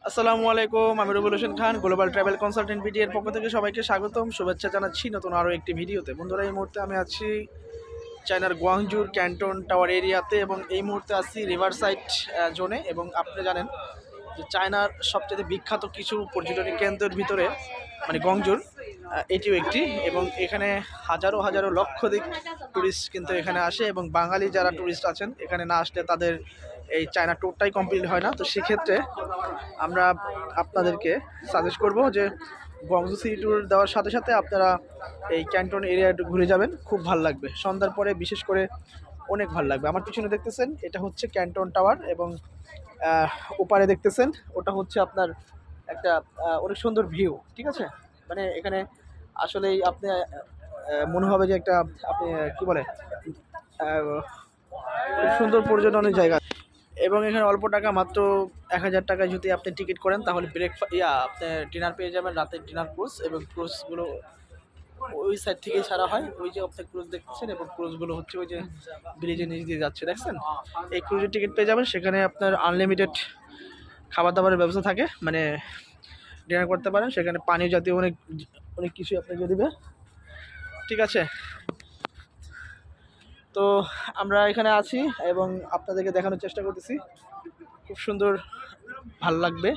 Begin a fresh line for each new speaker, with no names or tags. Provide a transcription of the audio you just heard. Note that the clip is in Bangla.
আসসালামু আলাইকুম, আমি Rabiul Hossain Khan, global travel consultant BD এর পক্ষ থেকে সবাইকে স্বাগতম, শুভেচ্ছা জানাচ্ছি নতুন আরও একটি ভিডিওতে। বন্ধুরা, এই মুহূর্তে আমি আছি চায়নার গুয়াংজুর ক্যান্টন টাওয়ার এরিয়াতে এবং এই মুহূর্তে আছি রিভার সাইড জোনে। এবং আপনি জানেন যে চায়নার সবচেয়ে বিখ্যাত কিছু পর্যটনী কেন্দ্রের ভিতরে মানে গংজুর এটিও একটি। এবং এখানে হাজারো হাজারো লক্ষাধিক টুরিস্ট কিন্তু এখানে আসে, এবং বাঙালি যারা টুরিস্ট আছেন এখানে না আসলে তাদের এই চায়না ট্যুরটাই কমপ্লিট হয় না। তো সেক্ষেত্রে আমরা আপনাদেরকে সাজেস্ট করব যে গংজু সিটি ট্যুর দেওয়ার সাথে সাথে আপনারা এই ক্যান্টন এরিয়া একটু ঘুরে যাবেন, খুব ভালো লাগবে। সন্ধ্যার পরে বিশেষ করে অনেক ভালো লাগবে। আমার পিছনে দেখতেছেন এটা হচ্ছে ক্যান্টন টাওয়ার, এবং ওপারে দেখতেছেন ওটা হচ্ছে আপনার একটা অনেক সুন্দর ভিউ। ঠিক আছে, মানে এখানে আসলেই আপনি মনে হবে যে একটা আপনি কি বলে খুব সুন্দর পর্যটনের জায়গা। এবং এখানে অল্প টাকা, মাত্র 1000 টাকায় যদি আপনি টিকিট করেন তাহলে আপনি ডিনার পেয়ে যাবেন, রাতের ডিনার ক্রুজ। এবং ক্রুজগুলো ওই সাইড থেকেই ছাড়া হয়, ওই যে আপনি ক্রুজ দেখছেন, এবং ক্রুজগুলো হচ্ছে ওই যে ব্রিজের নিচ দিয়ে যাচ্ছে, দেখছেন। এই ক্রুজের টিকিট পেয়ে যাবেন, সেখানে আপনার আনলিমিটেড খাবার দাবারের ব্যবস্থা থাকে, মানে ডিনার করতে পারেন সেখানে। পানি জাতীয় অনেক অনেক কিছুই আপনাকে দেবে। ঠিক আছে, তো আমরা এখানে আছি এবং আপনাদেরকে দেখানোর চেষ্টা করতেছি, খুব সুন্দর, ভাল লাগবে।